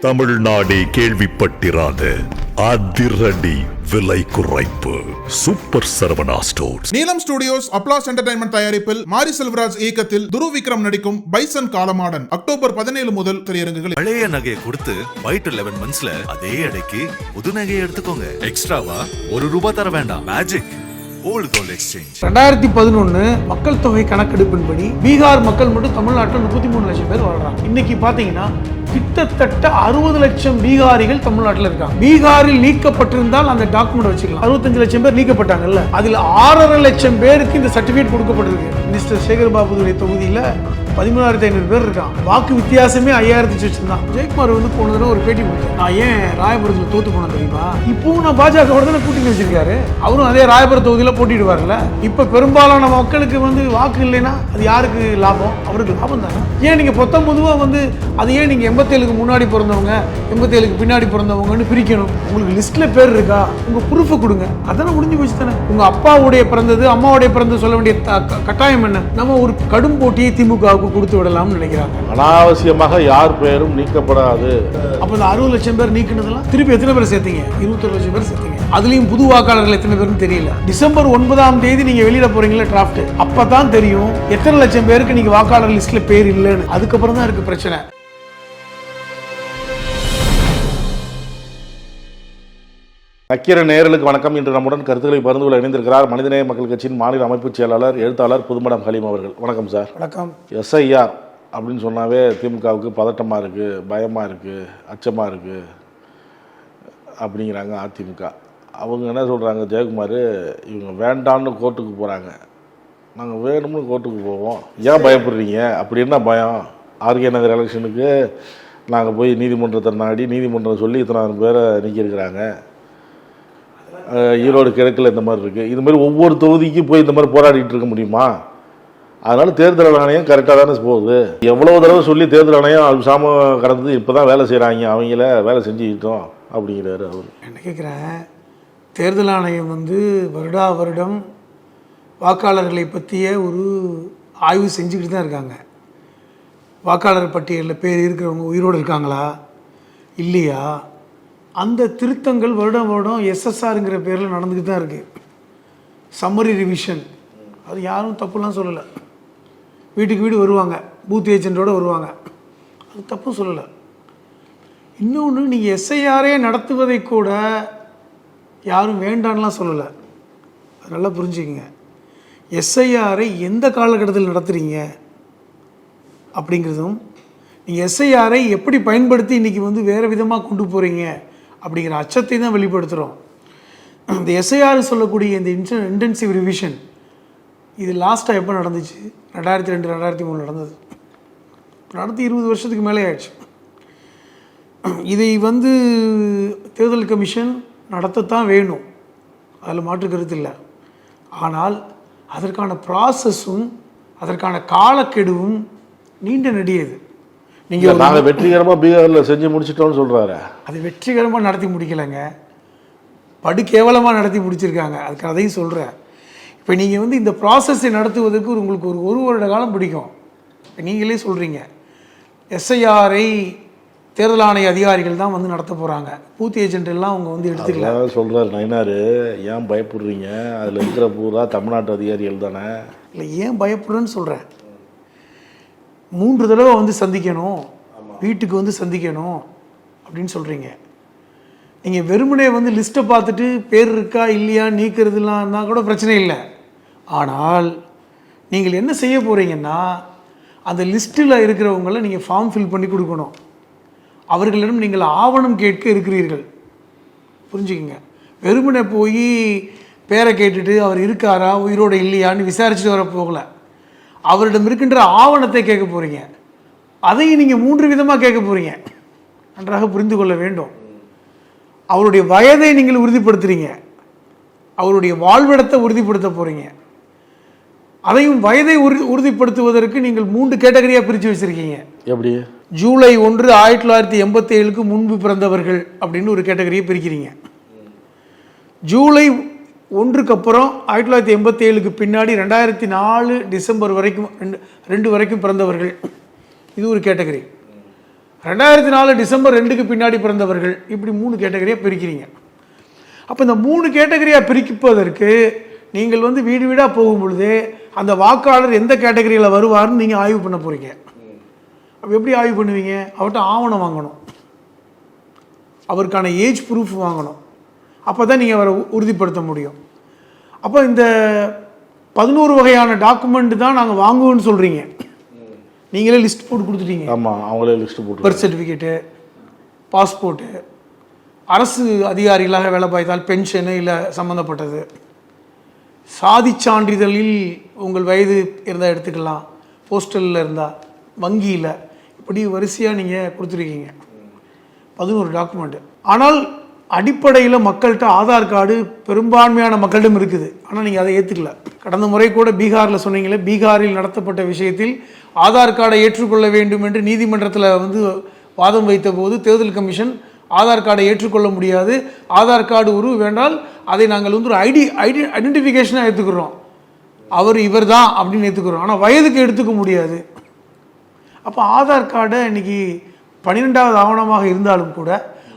தமிழ்நாடே கேள்விப்பட்டிராத அதிரடி விலை குறைப்பு சூப்பர் சரவணா ஸ்டோர்ஸ். நீலம் ஸ்டுடியோஸ் அப்ளாஸ் என்டர்டைன்மெண்ட் தயாரிப்பில் மாரி செல்வராஜ் இயக்கத்தில் துருவ் விக்ரம் நடிக்கும் பைசன் காலமாடன் அக்டோபர் 17 முதல் திரையரங்குகளில். பழைய நகையை கொடுத்து 5 to 11 monthsல அதே அடைக்கு புது நகையை எடுத்துக்கோங்க. எக்ஸ்ட்ராவா ₹1 தர வேண்டாம். Magic volt gold exchange. 2011 மக்கள் தொகை கணக்கெடுப்பின்படி பீகார் மக்கள் மட்டும் தமிழ்நாட்டில் 33 லட்சம் பேர் வாழ்றாங்க. இன்னைக்கு பாத்தீங்கன்னா கிட்டத்தட்ட 60 லட்சம் பீகாரிகள் தமிழ்நாட்டில் இருக்காங்க. பீகாரில் நீக்கப்பட்டிருந்தால் அந்த டாக்குமெண்ட் வச்சுக்கலாம். 65 லட்சம் பேர் நீக்கப்பட்டாங்கல்ல, அதில் 6.5 லட்சம் பேருக்கு இந்த சர்டிபிகேட் கொடுக்கப்பட்டிருக்கு. மினிஸ்டர் சேகர் பாபுதுரை தொகுதியில் 13,500 பேர் இருக்காங்க. வாக்கு வித்தியாசமே 5,000 தான். ஜெயக்குமார் போன தடவை ஒரு பேட்டி கொடுத்தார். நான் ஏன் ராயபுரத்தில் தோத்து போனேன் தெரியுமா? இப்பவும் நான் பாஜக தானே கூட்டணி வச்சிருக்காரு. அவரும் அதே ராயபுரம் தொகுதியில் போட்டிடுவார்ல. இப்ப பெரும்பாலான மக்களுக்கு வாக்கு இல்லைன்னா அது யாருக்கு லாபம்? அவருக்கு லாபம் தானே. ஏன் நீங்க பொதுவா அது ஏன் நீங்க 87க்கு முன்னாடி பிறந்தவங்க 87க்கு பின்னாடி பிறந்தவங்கன்னு பிரிக்கணும்? உங்களுக்கு லிஸ்ட்ல பேர் இருக்கா? உங்க ப்ரூஃப் கொடுங்க. அதானே முடிஞ்சு போச்சு தானே. உங்க அப்பாவுடைய பிறந்தது அம்மாவுடைய பிறந்தது சொல்ல வேண்டிய கட்டாயம் என்ன? நம்ம ஒரு கடும் போட்டியை திமுகவுக்கு கொடுத்து விடலாம்னு நினைக்கிறாங்க. அனாவசியமாக யார் பெயரும் நீக்கப்படாது. அப்ப இந்த 60 லட்சம் பேர் நீக்கினதெல்லாம் திருப்பி எத்தனை பேர் சேர்த்தீங்க? 21 லட்சம் பேர் சேர்த்தீங்க. அதுலயும் புது வாக்காளர்கள் எத்தனை பேரும் தெரியல. டிசம்பர் 9 நீங்க வெளியிட போறீங்களா டிராஃப்ட், அப்பதான் தெரியும் எத்தனை லட்சம் பேருக்கு நீங்க வாக்காளர் லிஸ்ட்ல பேர் இல்லைன்னு. அதுக்கப்புறம் தான் இருக்கு பிரச்சனை. நக்கீர நேயர்களுக்கு வணக்கம். இன்று நம்முடன் கருத்துக்களை பகிர்ந்து கொள்ள இணைந்திருக்கிறார் மனிதநேய மக்கள் கட்சியின் மாநில அமைப்பு செயலாளர் எழுத்தாளர் புதுமடம் ஹலீம் அவர்கள். வணக்கம் சார். வணக்கம். SIR அப்படின்னு சொன்னாவே திமுகவுக்கு பதட்டமாக இருக்குது, பயமாக இருக்குது, அச்சமாக இருக்குது அப்படிங்கிறாங்க அதிமுக. அவங்க என்ன சொல்கிறாங்க, ஜெயக்குமார் இவங்க வேண்டான்னு கோர்ட்டுக்கு போகிறாங்க, நாங்கள் வேணும்னு கோர்ட்டுக்கு போவோம், ஏன் பயப்படுறீங்க? அப்படி என்ன பயம்? RK நகர் எலெக்ஷனுக்கு நாங்கள் போய் நீதிமன்றத்தை நாடி நீதிமன்றம் சொல்லி இத்தனை பேரை நீக்கியிருக்கிறாங்க. ஈரோடு கிழக்கில் இந்த மாதிரி இருக்குது. இது மாதிரி ஒவ்வொரு தொகுதிக்கும் போய் இந்த மாதிரி போராடிட்டு இருக்க முடியுமா? அதனால தேர்தல் ஆணையம் கரெக்டாக தானே போகுது. எவ்வளோ தடவை சொல்லி தேர்தல் ஆணையம் அது சாம கடந்து இப்போ தான் வேலை செய்கிறாங்க, அவங்கள வேலை செஞ்சுக்கிட்டோம் அப்படிங்கிறாரு அவர். என்ன கேட்குறேன், தேர்தல் ஆணையம் வருடா வருடம் வாக்காளர்களை பற்றிய ஒரு ஆய்வு செஞ்சுக்கிட்டு தான் இருக்காங்க. வாக்காளர் பட்டியலில் பேர் இருக்கிறவங்க உயிரோடு இருக்காங்களா இல்லையா, அந்த திருத்தங்கள் வருடம் வருடம் SSRங்கிற பேரில் நடந்துக்கிட்டு தான் இருக்குது. சம்மரி ரிவிஷன், அது யாரும் தப்புலாம் சொல்லலை. வீட்டுக்கு வீடு வருவாங்க, பூத் ஏஜென்ட்டோடு வருவாங்க, அது தப்பும் சொல்லலை. இன்னொன்று, நீங்கள் SIRஐ நடத்துவதை கூட யாரும் வேண்டான்லாம் சொல்லலை. அது நல்லா புரிஞ்சுக்கங்க. SIRஐ எந்த காலகட்டத்தில் நடத்துகிறீங்க அப்படிங்கிறதும், நீங்கள் SIRஐ எப்படி பயன்படுத்தி இன்றைக்கி வேறு விதமாக கொண்டு போகிறீங்க அப்படிங்கிற அச்சத்தை தான் வெளிப்படுத்துகிறோம். இந்த SIR சொல்லக்கூடிய இந்த இன்டென்சிவ் ரிவிஷன் இது லாஸ்ட்டாக எப்போ நடந்துச்சு? 2002 2003 நடந்தது. நடந்து 20 வருஷத்துக்கு மேலே ஆயிடுச்சு. இதை தேர்தல் கமிஷன் நடத்தத்தான் வேணும், அதில் மாற்று கருத்து இல்லை. ஆனால் அதற்கான ப்ராசஸும் அதற்கான காலக்கெடுவும் நீண்ட நெடியது. நீங்கள் நாங்கள் வெற்றிகரமாக பீகாரில் செஞ்சு முடிச்சிட்டோம்னு சொல்கிறாரு. அது வெற்றிகரமாக நடத்தி முடிக்கலைங்க, படு கேவலமாக நடத்தி முடிச்சிருக்காங்க. அதுக்கு அதையும் சொல்கிறேன். இப்போ நீங்கள் இந்த ப்ராசஸை நடத்துவதற்கு உங்களுக்கு ஒரு வருட காலம் பிடிக்கும். இப்போ நீங்களே சொல்கிறீங்க SIRஐ தேர்தல் ஆணைய அதிகாரிகள் தான் நடத்த போகிறாங்க, பூத் ஏஜென்ட் எல்லாம் அவங்க எடுத்துக்கல சொல்கிறார் நயினார். ஏன் பயப்படுறீங்க? அதில் இருக்கிற பூரா தமிழ்நாட்டு அதிகாரிகள் தானே. இல்லை, ஏன் பயப்படுறேன்னு சொல்கிறேன். 3 தடவை சந்திக்கணும், வீட்டுக்கு சந்திக்கணும் அப்படின்னு சொல்கிறீங்க. நீங்கள் வெறுமனே லிஸ்ட்டை பார்த்துட்டு பேர் இருக்கா இல்லையா நீக்கிறதுலாம் கூட பிரச்சனை இல்லை. ஆனால் நீங்கள் என்ன செய்ய போகிறீங்கன்னா, அந்த லிஸ்ட்டில் இருக்கிறவங்கள நீங்கள் ஃபார்ம் ஃபில் பண்ணி கொடுக்கணும். அவர்களிடம் நீங்கள் ஆவணம் கேட்க இருக்கிறீர்கள். புரிஞ்சுக்கங்க. வெறுமனே போய் பேரை கேட்டுட்டு அவர் இருக்காரா உயிரோடு இல்லையான்னு விசாரிச்சுட்டு வர போகல, அவரிடம் இருக்கின்ற ஆவணத்தை கேட்க போகிறீங்க. அதையும் நீங்கள் 3 விதமாக கேட்க போகிறீங்க. நன்றாக புரிந்து கொள்ள வேண்டும். அவருடைய வயதை நீங்கள் உறுதிப்படுத்துகிறீங்க, அவருடைய வாழ்விடத்தை உறுதிப்படுத்த போகிறீங்க. அதையும் வயதை உறுதிப்படுத்துவதற்கு நீங்கள் 3 கேட்டகரியாக பிரித்து வச்சுருக்கீங்க. எப்படி? ஜூலை 1 1987க்கு முன்பு பிறந்தவர்கள் அப்படின்னு ஒரு கேட்டகரியை பிரிக்கிறீங்க. ஜூலை 1க்கு அப்புறம் 1987க்கு பின்னாடி 2004 டிசம்பர் வரைக்கும் 2 வரைக்கும் பிறந்தவர்கள், இது ஒரு கேட்டகரி. 2004 டிசம்பர் 2க்கு பின்னாடி பிறந்தவர்கள், இப்படி 3 கேட்டகரியாக பிரிக்கிறீங்க. அப்போ இந்த 3 கேட்டகரியாக பிரிப்பதற்கு நீங்கள் வந்து வீடு வீடாக போகும் பொழுது அந்த வாக்காளர் எந்த கேட்டகரியில் வருவார்னு நீங்கள் ஆய்வு பண்ண போகிறீங்க. அப்போ எப்படி ஆய்வு பண்ணுவீங்க? அவர்கிட்ட ஆவணம் வாங்கணும், அவருக்கான ஏஜ் ப்ரூஃப் வாங்கணும், அப்போ தான் நீங்கள் அவரை உறுதிப்படுத்த முடியும். அப்போ இந்த 11 வகையான டாக்குமெண்ட் தான் நாங்கள் வாங்குவோன்னு சொல்கிறீங்க. நீங்களே லிஸ்ட் போட்டு கொடுத்துட்டீங்க. ஆமாம், அவங்களே லிஸ்ட் போட்டு. பர்த் சர்டிஃபிகேட்டு, பாஸ்போர்ட்டு, அரசு அதிகாரிகளாக வேலை பார்த்தால் பென்ஷனு இல்லை சம்மந்தப்பட்டது, சாதி சான்றிதழில் உங்கள் வயது இருந்தால் எடுத்துக்கலாம், போஸ்டலில் இருந்தால், வங்கியில், இப்படி வரிசையாக நீங்கள் கொடுத்துருக்கீங்க 11 டாக்குமெண்ட்டு. ஆனால் அடிப்படையில் மக்கள்கிட்ட ஆதார் கார்டு பெரும்பான்மையான மக்களிடம் இருக்குது. ஆனால் நீங்கள் அதை ஏற்றுக்கல. கடந்த முறை கூட பீகாரில் சொன்னீங்களே, பீகாரில் நடத்தப்பட்ட விஷயத்தில் ஆதார் கார்டை ஏற்றுக்கொள்ள வேண்டும் என்று நீதிமன்றத்தில் வந்து வாதம் வைத்த போது தேர்தல் கமிஷன் ஆதார் கார்டை ஏற்றுக்கொள்ள முடியாது, ஆதார் கார்டு உருவு வேண்டால் அதை நாங்கள் வந்து ஒரு ஐடென்டிஃபிகேஷனாக ஏற்றுக்கிறோம், அவர் இவர் தான் அப்படின்னு ஏற்றுக்கிறோம், ஆனால் வயதுக்கு எடுத்துக்க முடியாது. அப்போ ஆதார் கார்டை இன்றைக்கி 12வது ஆவணமாக இருந்தாலும் கூட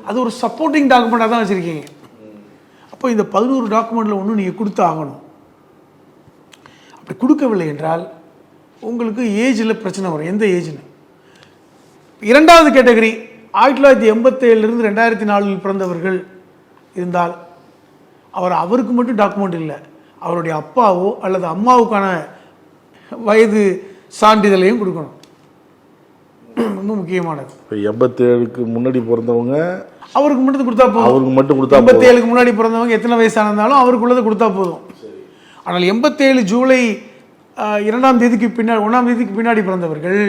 அது ஒரு சப்போர்ட்டிங் டாக்குமெண்ட்டாக தான் வச்சுருக்கீங்க. அப்போ இந்த 11 டாக்குமெண்ட்டில் ஒன்று நீங்கள் கொடுத்து ஆகணும். அப்படி கொடுக்கவில்லை என்றால் உங்களுக்கு ஏஜில் பிரச்சனை வரும். எந்த ஏஜ்னு? 2வது கேட்டகரி 1987 2004 பிறந்தவர்கள் இருந்தால் அவருக்கு மட்டும் டாக்குமெண்ட் இல்லை, அவருடைய அப்பாவோ அல்லது அம்மாவுக்கான வயது சான்றிதழையும் கொடுக்கணும். ரொம்ப முக்கியமானது. 87க்கு முன்னாடி பிறந்தவங்க அவருக்கு மட்டும் கொடுத்தா போதும். அவருக்கு மட்டும் கொடுத்தா 87க்கு முன்னாடி பிறந்தவங்க எத்தனை வயசானாலும் அவருக்குள்ளதை கொடுத்தா போதும். ஆனால் 87 ஜூலை 2ஆம் தேதிக்கு பின்னாடி 1ஆம் தேதிக்கு பின்னாடி பிறந்தவர்கள்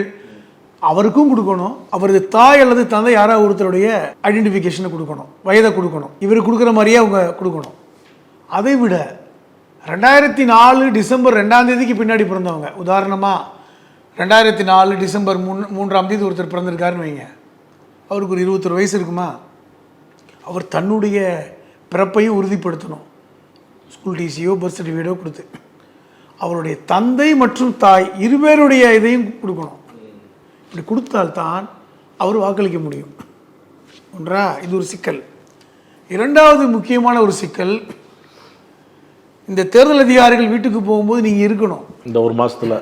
அவருக்கும் கொடுக்கணும். அவரது தாய் அல்லது தந்தை யாராவது ஒருத்தருடைய ஐடென்டிஃபிகேஷனை கொடுக்கணும், வயதை கொடுக்கணும். இவர் கொடுக்குற மாதிரியே அவங்க கொடுக்கணும். அதை விட 2004 டிசம்பர் 2ஆம் தேதிக்கு பின்னாடி பிறந்தவங்க, உதாரணமாக 2004 டிசம்பர் 3ஆம் தேதி ஒருத்தர் பிறந்திருக்காருன்னு வைங்க, அவருக்கு ஒரு 21 வயசு இருக்குமா, அவர் தன்னுடைய பிறப்பையும் உறுதிப்படுத்தணும். ஸ்கூல் டிசியோ பர்த் சர்டிஃபிகேட்டோ கொடுத்து அவருடைய தந்தை மற்றும் தாய் இருவேருடைய இதையும் கொடுக்கணும். இப்படி கொடுத்தால்தான் அவர் வாக்களிக்க முடியும். ஒன்றா, இது ஒரு சிக்கல். 2வது முக்கியமான ஒரு சிக்கல், இந்த தேர்தல் அதிகாரிகள் வீட்டுக்கு போகும்போது நீங்கள் இருக்கணும் இந்த ஒரு மாதத்தில்.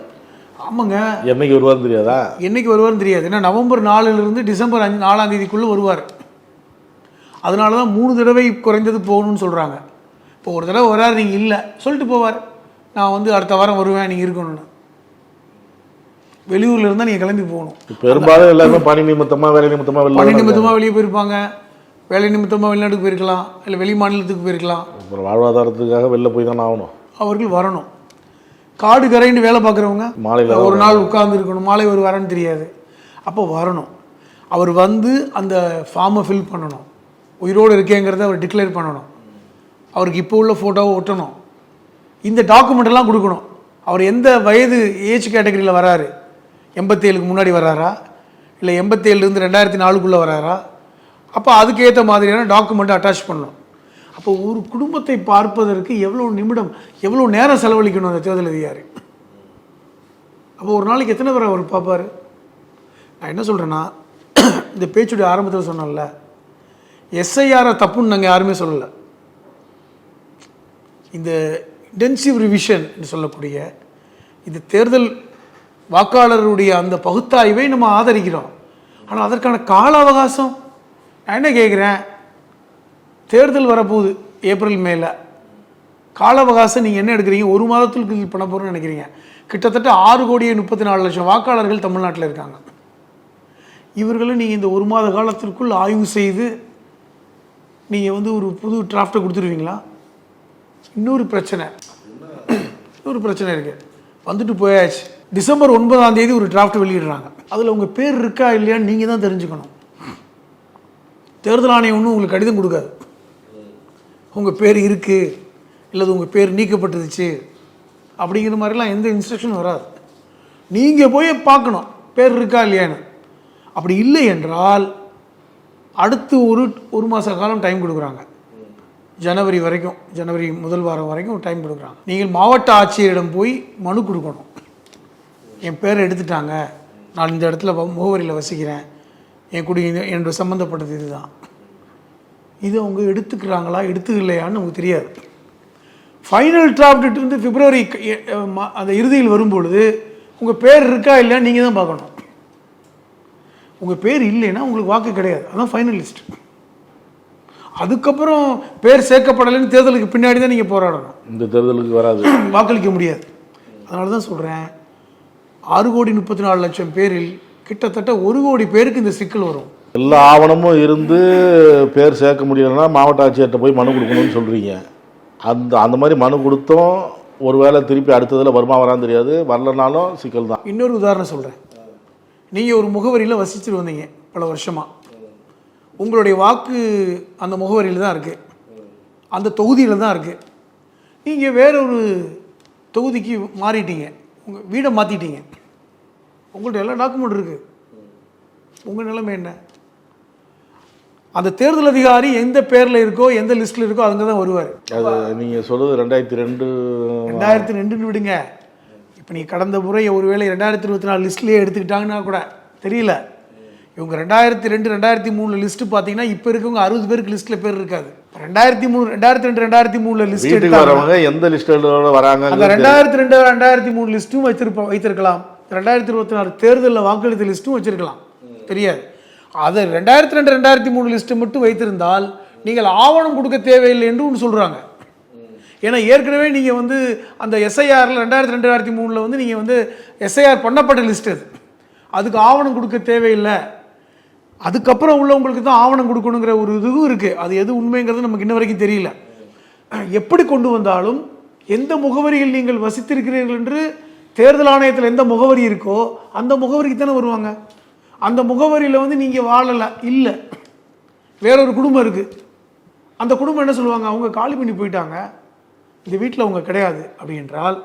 ஆமாங்க, என்னைக்கு வருவார்னு தெரியாதா? என்னைக்கு வருவார்னு தெரியாது. ஏன்னா நவம்பர் 4லிருந்து டிசம்பர் 4ஆம் தேதிக்குள்ளே வருவார். அதனால தான் 3 தடவை குறைந்தது போகணும்னு சொல்கிறாங்க. இப்போ ஒரு தடவை வராரு, நீங்கள் இல்லை சொல்லிட்டு போவார், நான் வந்து அடுத்த வாரம் வருவேன், நீங்கள் இருக்கணும்னு. வெளியூரில் இருந்தால் நீங்கள் கிளம்பி போகணும். பெரும்பாலும் எல்லாருமே பணி நிமித்தமாக வேலை நிமித்தமாக வெளியே போயிருப்பாங்க, வேலை நிமித்தமாக வெளிநாட்டுக்கு போயிருக்கலாம், இல்லை வெளி மாநிலத்துக்கு போயிருக்கலாம். அப்புறம் வாழ்வாதாரத்துக்காக வெளில போய் தானே ஆகணும். அவர்கள் வரணும். காடு கரைன்னு வேலை பார்க்குறவங்க மாலையில் ஒரு நாள் உட்கார்ந்து இருக்கணும், மாலை ஒரு வரன்னு தெரியாது, அப்போ வரணும். அவர் வந்து அந்த ஃபார்மை ஃபில் பண்ணணும், உயிரோடு இருக்கேங்கிறத அவர் டிக்ளேர் பண்ணணும், அவருக்கு இப்போ உள்ள ஃபோட்டோவை ஒட்டணும், இந்த டாக்குமெண்ட்டெல்லாம் கொடுக்கணும். அவர் எந்த வயது ஏஜ் கேட்டகரியில் வராரு, 87க்கு முன்னாடி வராரா இல்லை 87லேருந்து 2004க்குள்ளே வராரா, அப்போ அதுக்கேற்ற மாதிரியான டாக்குமெண்ட்டை அட்டாச் பண்ணணும். அப்போ ஒரு குடும்பத்தை பார்ப்பதற்கு எவ்வளோ நிமிடம் எவ்வளோ நேரம் செலவழிக்கணும் அந்த தேர்தல் அதிகாரி. அப்போ ஒரு நாளைக்கு எத்தனை பேர் அவர் பார்ப்பார்? நான் என்ன சொல்கிறேன்னா, இந்த பேச்சுடைய ஆரம்பத்தில் சொன்னோம்ல, எஸ்ஐஆரை தப்புன்னு நாங்கள் யாருமே சொல்லலை. இந்த இன்டென்சிவ் ரிவிஷன் என்று சொல்லக்கூடிய இந்த தேர்தல் வாக்காளருடைய அந்த பகுத்தாய்வை நம்ம ஆதரிக்கிறோம். ஆனால் அதற்கான கால அவகாசம், நான் என்ன கேட்குறேன், தேர்தல் வரப்போகுது ஏப்ரல் மேல, கால அவகாசம் நீங்கள் என்ன எடுக்கிறீங்க? 1 மாதத்துக்கு பண்ண போகிறோன்னு நினைக்கிறீங்க. கிட்டத்தட்ட 6,34,00,000 வாக்காளர்கள் தமிழ்நாட்டில் இருக்காங்க. இவர்களும் நீங்கள் இந்த 1 மாத காலத்திற்குள் ஆய்வு செய்து நீங்கள் வந்து ஒரு புது டிராஃப்டை கொடுத்துருவீங்களா? இன்னொரு பிரச்சனை இருக்குது, வந்துட்டு போயாச்சு. டிசம்பர் 9ஆம் தேதி ஒரு டிராஃப்ட் வெளியிடுறாங்க. அதில் உங்கள் பேர் இருக்கா இல்லையான்னு நீங்கள் தான் தெரிஞ்சுக்கணும். தேர்தல் ஆணையம் ஒன்றும் உங்களுக்கு கடிதம் கொடுக்காது, உங்கள் பேர் இருக்குது இல்லது உங்கள் பேர் நீக்கப்பட்டுருச்சு அப்படிங்கிற மாதிரிலாம் எந்த இன்ஸ்ட்ரக்ஷனும் வராது. நீங்கள் போய் பார்க்கணும் பேர் இருக்கா இல்லையான்னு. அப்படி இல்லை என்றால் அடுத்து ஒரு மாத காலம் டைம் கொடுக்குறாங்க, ஜனவரி வரைக்கும், ஜனவரி முதல் வாரம் வரைக்கும் டைம் கொடுக்குறாங்க. நீங்கள் மாவட்ட ஆட்சியரிடம் போய் மனு கொடுக்கணும், என் பேரை எடுத்துட்டாங்க, நான் இந்த இடத்துல முகவரியில் வசிக்கிறேன், என் குடி என்னோட சம்மந்தப்பட்டது இதுதான். இது அவங்க எடுத்துக்கிறாங்களா எடுத்துக்கலையான்னு நமக்கு தெரியாது. ஃபைனல் டிராஃப்ட் வந்து பிப்ரவரி அந்த இறுதியில் வரும்பொழுது உங்கள் பேர் இருக்கா இல்லையா நீங்கள் தான் பார்க்கணும். உங்கள் பேர் இல்லைன்னா உங்களுக்கு வாக்கு கிடையாது. அதுதான் ஃபைனல் லிஸ்ட். அதுக்கப்புறம் பேர் சேர்க்கப்படலைன்னு தேர்தலுக்கு பின்னாடி தான் நீங்கள் போராடணும். இந்த தேர்தலுக்கு வராது, வாக்களிக்க முடியாது. அதனால தான் சொல்கிறேன், 6,34,00,000 பேரில் கிட்டத்தட்ட 1 கோடி பேருக்கு இந்த சிக்கல் வரும். எல்லா ஆவணமும் இருந்து பேர் சேர்க்க முடியலைன்னா மாவட்ட ஆட்சியர்கிட்ட போய் மனு கொடுக்கணும்னு சொல்கிறீங்க. அந்த மாதிரி மனு கொடுத்தோம், ஒருவேளை திருப்பி அடுத்ததில் வருமா வரான்னு தெரியாது, வரலனாலும் சிக்கல் தான். இன்னொரு உதாரணம் சொல்கிறேன். நீங்கள் ஒரு முகவரியில் வசிச்சுட்டு வந்தீங்க பல வருஷமாக. உங்களுடைய வாக்கு அந்த முகவரியில் தான் இருக்குது, அந்த தொகுதியில் தான் இருக்குது. நீங்கள் வேறொரு தொகுதிக்கு மாறிட்டீங்க, உங்கள் வீடை மாற்றிட்டீங்க, உங்கள்கிட்ட எல்லா டாக்குமெண்ட் இருக்குது. உங்கள் நிலைமை என்ன? அந்த தேர்தல் அதிகாரி எந்த பேரில் இருக்கோ எந்த லிஸ்ட்டில் இருக்கோ அங்கே தான் வருவார். அது நீங்கள் சொல்லுது 2002 விடுங்க. இப்போ நீங்கள் கடந்த முறை ஒருவேளை 2024 லிஸ்ட்லேயே எடுத்துக்கிட்டாங்கன்னா கூட தெரியல. இவங்க 2002 2003 லிஸ்ட்டு பார்த்தீங்கன்னா இப்போ இருக்கவங்க 60 பேருக்கு லிஸ்ட்டில் பேர் இருக்காது. 2002 2003 லிஸ்ட் வரவங்க எந்த லிஸ்ட்டோட வராங்க, அந்த 2002 2003 லிஸ்ட்டும் வைத்திருக்கலாம். 2024 தேர்தலில் வாக்களித்த லிஸ்ட்டும் வச்சிருக்கலாம், தெரியாது. அதை 2002 2003 லிஸ்ட்டை மட்டும் வைத்திருந்தால் நீங்கள் ஆவணம் கொடுக்க தேவையில்லை என்று ஒன்று சொல்கிறாங்க. ஏன்னா ஏற்கனவே நீங்கள் வந்து அந்த எஸ்ஐஆரில் 2002 2003 வந்து நீங்கள் வந்து எஸ்ஐஆர் பண்ணப்பட்ட லிஸ்ட் அது, அதுக்கு ஆவணம் கொடுக்க தேவையில்லை. அதுக்கப்புறம் உள்ளவங்களுக்கு தான் ஆவணம் கொடுக்கணுங்கிற ஒரு இதுவும் இருக்குது. அது எது உண்மைங்கிறது நமக்கு இன்ன வரைக்கும் தெரியல. எப்படி கொண்டு வந்தாலும் எந்த முகவரியில் நீங்கள் வசித்திருக்கிறீர்கள் என்று தேர்தல் ஆணையத்தில் எந்த முகவரி இருக்கோ அந்த முகவரிக்கு தானே வருவாங்க. அந்த முகவரியில் வந்து நீங்கள் வாழலை, இல்லை வேறொரு குடும்பம் இருக்குது, அந்த குடும்பம் என்ன சொல்லுவாங்க, அவங்க காலி பண்ணி போயிட்டாங்க, இந்த வீட்டில் அவங்க கிடையாது அப்படி என்றால்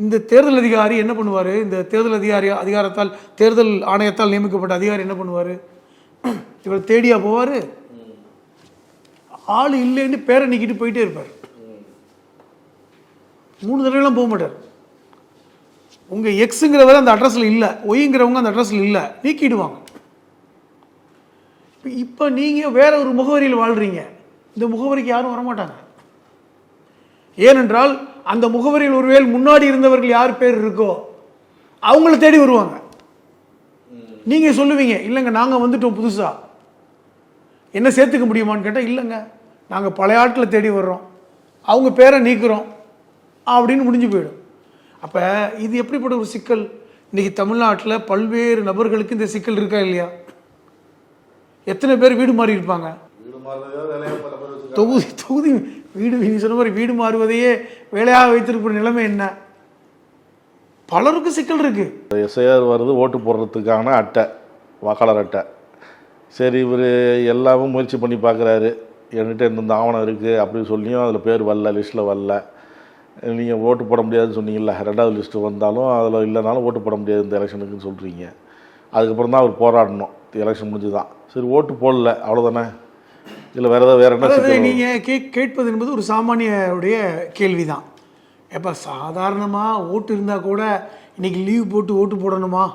இந்த தேர்தல் அதிகாரி என்ன பண்ணுவார்? இந்த தேர்தல் அதிகாரத்தால் தேர்தல் ஆணையத்தால் நியமிக்கப்பட்ட அதிகாரி என்ன பண்ணுவார்? இவர் தேடியா போவார்? ஆள் இல்லைன்னு பேரை நீக்கிட்டு போயிட்டே இருப்பார். 3 தடவைலாம் போக மாட்டார். உங்கள் எக்ஸுங்கிறவர் அந்த அட்ரஸில் இல்லை, ஒய்ங்கிறவங்க அந்த அட்ரஸில் இல்லை, நீக்கிடுவாங்க. இப்போ நீங்கள் வேற ஒரு முகவரியில் வாழ்கிறீங்க, இந்த முகவரிக்கு யாரும் வரமாட்டாங்க. ஏனென்றால் அந்த முகவரியில் ஒருவேளை முன்னாடி இருந்தவர்கள் யார் பேர் இருக்கோ அவங்கள தேடி வருவாங்க. நீங்கள் சொல்லுவீங்க, இல்லைங்க நாங்கள் வந்துட்டோம் புதுசாக, என்ன சேர்த்துக்க முடியுமான்னு கேட்டால் இல்லைங்க நாங்கள் பழைய ஆட்களை தேடி வர்றோம், அவங்க பேரை நீக்கிறோம் அப்படின்னு முடிஞ்சு போயிடும். அப்போ இது எப்படிப்பட்ட ஒரு சிக்கல்? இன்றைக்கி தமிழ்நாட்டில் பல்வேறு நபர்களுக்கு இந்த சிக்கல் இருக்கா இல்லையா? எத்தனை பேர் வீடு மாறி இருப்பாங்க? தொகுதி வீடு, நீங்கள் சொன்ன மாதிரி வீடு மாறுவதையே வேலையாக வைத்திருக்கிற நிலைமை என்ன? பலருக்கு சிக்கல் இருக்கு. எஸ்ஐஆர் வருது ஓட்டு போடுறதுக்கான அட்டை, வாக்காளர் அட்டை. சரி, இவர் எல்லாமே முயற்சி பண்ணி பார்க்குறாரு, என்கிட்ட இந்த ஆவணம் இருக்குது அப்படின்னு சொல்லியும் அதில் பேர் வரல, லிஸ்ட்டில் வரல. நீங்கள் ஓட்டு போட முடியாதுன்னு சொன்னீங்கல்ல, 2வது லிஸ்ட்டு வந்தாலும் அதில் இல்லைனாலும் ஓட்டு போட முடியாது இந்த எலெக்ஷனுக்குன்னு சொல்கிறீங்க. அதுக்கப்புறம் தான் அவர் போராடணும், எலெக்ஷன் முடிஞ்சு தான். சரி, ஓட்டு போடல அவ்வளோதானே, இல்லை வேறு ஏதாவது வேறு என்ன? நீங்கள் கேட்பது என்பது ஒரு சாமானியருடைய கேள்வி தான். எப்போ சாதாரணமாக ஓட்டு இருந்தால் கூட இன்றைக்கி லீவ் போட்டு ஓட்டு போடணுமா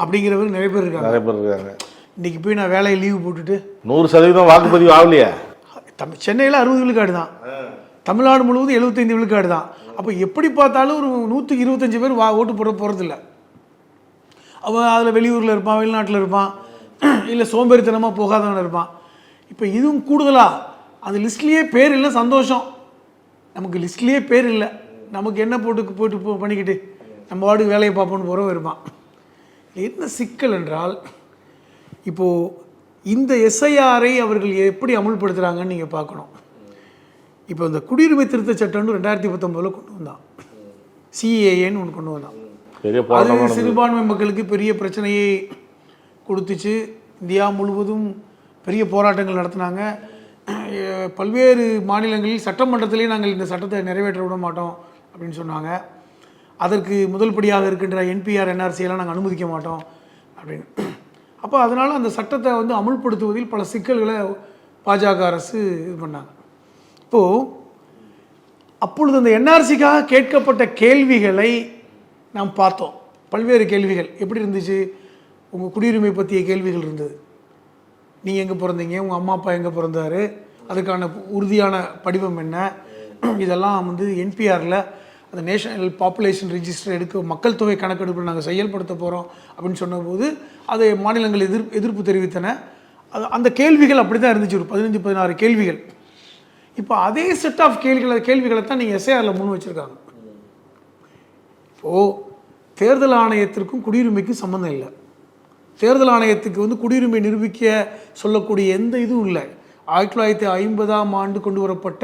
அப்படிங்கிறவங்க நிறைய பேர் இருக்காங்க. இன்றைக்கி போய் நான் வேலையை லீவு போட்டுட்டு 100% வாக்குப்பதிவு ஆகலையே. சென்னையில் 60 விழுக்காடு தான், தமிழ்நாடு முழுவதும் 75 விழுக்காடு தான். அப்போ எப்படி பார்த்தாலும் ஒரு 125 பேர் ஓட்டு போட போகிறதில்ல. அவன் அதில் வெளியூரில் இருப்பான், வெளிநாட்டில் இருப்பான், இல்லை சோம்பேறித்தனமாக போகாதவன் இருப்பான். இப்போ இதுவும் கூடுதலாக அந்த லிஸ்ட்லேயே பேர் இல்லை, சந்தோஷம், நமக்கு லிஸ்ட்லேயே பேர் இல்லை, நமக்கு என்ன போட்டு பண்ணிக்கிட்டு நம்ம வார்டுக்கு வேலையை பார்ப்போன்னு போகிறவன் இருப்பான். என்ன சிக்கல் என்றால், இப்போது இந்த எஸ்ஐஆரை அவர்கள் எப்படி அமுல்படுத்துகிறாங்கன்னு நீங்கள் பார்க்கணும். இப்போ இந்த குடியுரிமை திருத்த சட்டம்னு 2019 கொண்டு வந்தான், சிஏஏன்னு ஒன்று கொண்டு வந்தான். அது சிறுபான்மை மக்களுக்கு பெரிய பிரச்சனையை கொடுத்துச்சு. இந்தியா முழுவதும் பெரிய போராட்டங்கள் நடத்தினாங்க. பல்வேறு மாநிலங்களில் சட்டமன்றத்திலே நாங்கள் இந்த சட்டத்தை நிறைவேற்ற விட மாட்டோம் அப்படின்னு சொன்னாங்க. அதற்கு முதல் படியாக இருக்கின்ற என்பிஆர் என்ஆர்சியெல்லாம் நாங்கள் அனுமதிக்க மாட்டோம் அப்படின்னு. அப்போ அதனால் அந்த சட்டத்தை வந்து அமுல்படுத்துவதில் பல சிக்கல்களை பாஜக அரசு இது பண்ணாங்க. இப்போது அப்பொழுது அந்த என்ஆர்சிக்காக கேட்கப்பட்ட கேள்விகளை நாம் பார்த்தோம். பல்வேறு கேள்விகள் எப்படி இருந்துச்சு? உங்கள் குடியுரிமை பற்றிய கேள்விகள் இருந்தது. நீங்கள் எங்கே பிறந்தீங்க, உங்கள் அம்மா அப்பா எங்கே பிறந்தாரு, அதுக்கான உறுதியான படிவம் என்ன, இதெல்லாம் வந்து என்பிஆரில் அந்த நேஷனல் பாப்புலேஷன் ரிஜிஸ்டர் எடுக்க மக்கள் தொகை கணக்கெடுப்பு நாங்கள் செயல்படுத்த போகிறோம் அப்படின்னு சொன்னபோது அதை மாநிலங்கள் எதிர்ப்பு தெரிவித்தன. அந்த கேள்விகள் அப்படி தான் இருந்துச்சு, ஒரு 15-16 கேள்விகள். இப்போ அதே செட் ஆஃப் கேள்விகளை தான் நீங்கள் எஸ்ஐஆரில் முன் வச்சுருக்காங்க. இப்போது தேர்தல் ஆணையத்திற்கும் குடியுரிமைக்கும் சம்மந்தம் இல்லை. தேர்தல் ஆணையத்துக்கு வந்து குடியுரிமை நிரூபிக்க சொல்லக்கூடிய எந்த இதுவும் இல்லை. 1950ஆம் ஆண்டு கொண்டு வரப்பட்ட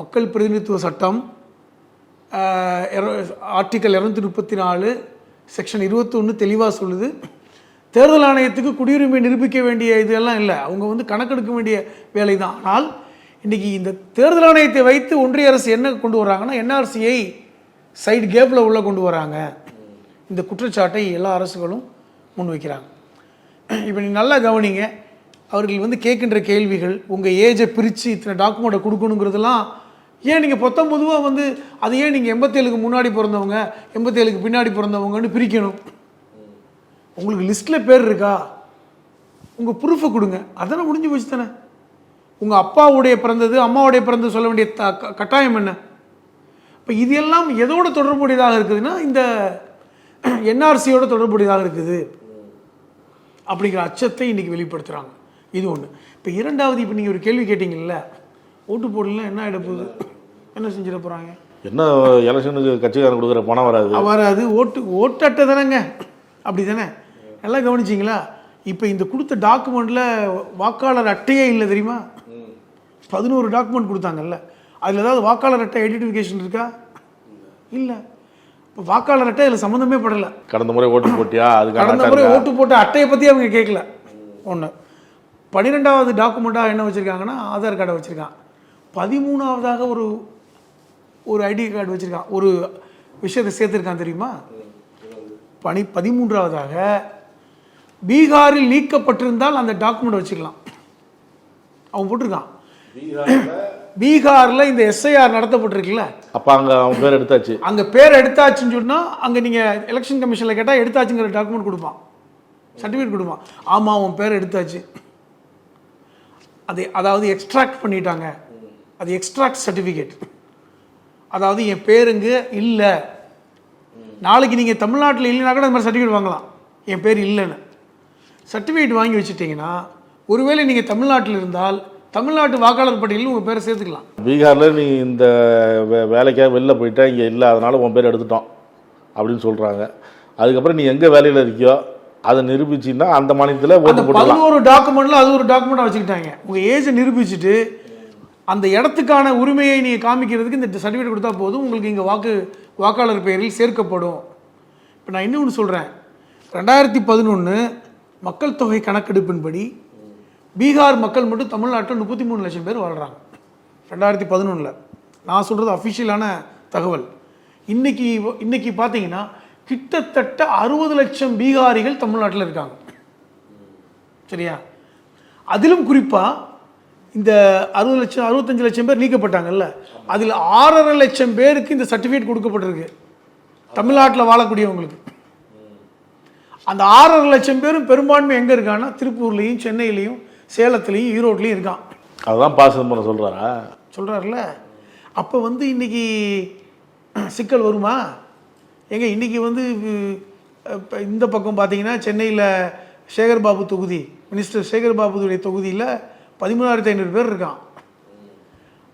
மக்கள் பிரதிநிதித்துவ சட்டம் ஆர்டிக்கல் 234 செக்ஷன் 21 தெளிவாக சொல்லுது, தேர்தல் ஆணையத்துக்கு குடியுரிமை நிரூபிக்க வேண்டிய இதெல்லாம் இல்லை, அவங்க வந்து கணக்கெடுக்க வேண்டிய வேலை தான். ஆனால் இன்றைக்கி இந்த தேர்தல் ஆணையத்தை வைத்து ஒன்றிய அரசு என்ன கொண்டு வராங்கன்னா என்ஆர்சியை சைடு கேப்பில் உள்ள கொண்டு வராங்க. இந்த குற்றச்சாட்டை எல்லா அரசுகளும் முன்வைக்கிறாங்க. இப்போ நீ நல்லா கவனிங்க, அவர்கள் வந்து கேட்கின்ற கேள்விகள், உங்கள் ஏஜை பிரித்து இத்தனை டாக்குமெண்ட்டை கொடுக்கணுங்கிறதெல்லாம் ஏன் நீங்கள் பொதுவாக வந்து அது ஏன் நீங்கள் 87க்கு முன்னாடி பிறந்தவங்க 87க்கு பின்னாடி பிறந்தவங்கன்னு பிரிக்கணும்? உங்களுக்கு லிஸ்ட்டில் பேர் இருக்கா, உங்கள் ப்ரூஃபை கொடுங்க, அதெல்லாம் முடிஞ்சு போச்சு தானே. உங்கள் அப்பாவுடைய பிறந்தது அம்மாவுடைய பிறந்தது சொல்ல வேண்டிய கட்டாயம் என்ன? இப்போ இது எல்லாம் எதோட தொடர்புடையதாக இருக்குதுன்னா இந்த என்ஆர்சியோட தொடர்புடையதாக இருக்குது அப்படிங்கிற அச்சத்தை இன்றைக்கி வெளிப்படுத்துகிறாங்க. இது ஒன்று. இப்போ இரண்டாவது, இப்போ நீங்கள் ஒரு கேள்வி கேட்டிங்கல்ல, ஓட்டு போடலாம் என்ன ஆகிட போகுது, என்ன செஞ்சிட போகிறாங்க? என்ன எலெக்ஷனுக்கு கட்சிக்காரன் கொடுக்குற பணம் வராது, ஓட்டு அட்டை தானேங்க, அப்படி தானே? நல்லா கவனிச்சிங்களா? இப்போ இந்த கொடுத்த டாக்குமெண்ட்டில் வாக்காளர் அட்டையே இல்லை தெரியுமா? 11 டாக்குமெண்ட் கொடுத்தாங்கல்ல, அதில் ஏதாவது வாக்காளர் அட்டை ஐடென்டிஃபிகேஷன் இருக்கா? இல்லை. இப்போ வாக்காளர் அட்டை அதில் சம்மந்தமே படலை. கடந்த முறை ஓட்டு போட்டியா, கடந்த முறை ஓட்டு போட்ட அட்டையை பற்றி அவங்க கேட்கல. ஒன்று. 12வது டாக்குமெண்ட்டாக என்ன வச்சுருக்காங்கன்னா ஆதார் கார்டை வச்சுருக்கான். 13வதாக ஒரு ஐடி கார்டு வச்சுருக்கான். ஒரு விஷயத்தை சேர்த்துருக்கான் தெரியுமா? 13வதாக பீகாரில் நீக்கப்பட்டிருந்தால் அந்த டாக்குமெண்ட் வச்சுக்கலாம். அவன் போட்டிருக்கான் பீகாரில் இந்த எஸ்ஐஆர் நடத்தப்பட்டிருக்குல்ல, அப்போ அங்கே அவன் பேர் எடுத்தாச்சு, அங்கே பேர் எடுத்தாச்சுன்னு சொன்னால் அங்கே நீங்கள் எலெக்ஷன் கமிஷனில் கேட்டால் எடுத்தாச்சுங்கிற டாக்குமெண்ட் கொடுப்பான், சர்டிஃபிகேட் கொடுப்பான். ஆமாம் அவன் பேர் எடுத்தாச்சு, அதாவது எக்ஸ்ட்ராக்ட் பண்ணிட்டாங்க, அது எக்ஸ்ட்ராக்ட் சர்டிஃபிகேட். அதாவது என் பேருங்க இல்லை, நாளைக்கு நீங்கள் தமிழ்நாட்டில் இல்லைனா கூட அந்த மாதிரி சர்டிஃபிகேட் வாங்கலாம், என் பேர் இல்லைன்னு சர்டிஃபிகேட் வாங்கி வச்சுட்டிங்கன்னா ஒருவேளை நீங்கள் தமிழ்நாட்டில் இருந்தால் தமிழ்நாட்டு வாக்காளர் பட்டியலில் உங்கள் பேரை சேர்த்துக்கலாம். பீகாரில் நீ இந்த வேலைக்காக வெளில போயிட்டா இங்கே இல்லை, அதனால் உன் பேர் எடுத்துட்டோம் அப்படின்னு சொல்கிறாங்க. அதுக்கப்புறம் நீ எங்கே வேலையில் இருக்கியோ அதை நிரூபிச்சின்னா அந்த மாநிலத்தில் ஓட்டு போடலாம். 11 டாக்குமெண்ட்டில் அது ஒரு டாக்குமெண்ட்டாக வச்சுக்கிட்டாங்க. உங்கள் ஏஜை நிரூபிச்சுட்டு அந்த இடத்துக்கான உரிமையை நீங்கள் காமிக்கிறதுக்கு இந்த சர்டிஃபிகேட் கொடுத்தா போதும், உங்களுக்கு இங்கே வாக்காளர் பெயரில் சேர்க்கப்படும். இப்போ நான் இன்னொன்று சொல்கிறேன், 2011 மக்கள் தொகை கணக்கெடுப்பின்படி பீகார் மக்கள் மட்டும் தமிழ்நாட்டில் 33 லட்சம் பேர் வாழ்கிறாங்க. 2011 நான் சொல்கிறது அஃபிஷியலான தகவல். இன்னைக்கு பார்த்தீங்கன்னா கிட்டத்தட்ட 60 லட்சம் பீகாரிகள் தமிழ்நாட்டில் இருக்காங்க. சரியா? அதிலும் குறிப்பாக இந்த 60 லட்சம் 65 லட்சம் பேர் நீக்கப்பட்டாங்கல்ல, அதில் 6.5 லட்சம் பேருக்கு இந்த சர்டிஃபிகேட் கொடுக்கப்பட்டிருக்கு தமிழ்நாட்டில் வாழக்கூடியவங்களுக்கு. அந்த 6.5 லட்சம் பேரும் பெரும்பான்மை எங்கே இருக்காங்கன்னா திருப்பூர்லேயும் சென்னையிலையும் சேலத்துலேயும் ஈரோட்லேயும் இருக்கான். அதுதான் பாசம் பண்ண சொல்கிறாருல்ல. அப்போ வந்து இன்றைக்கி சிக்கல் வருமா? எங்க இன்றைக்கி வந்து இந்த பக்கம் பார்த்தீங்கன்னா சென்னையில் சேகர்பாபு தொகுதி, மினிஸ்டர் சேகர்பாபுடைய தொகுதியில் 13,500 பேர் இருக்கான்.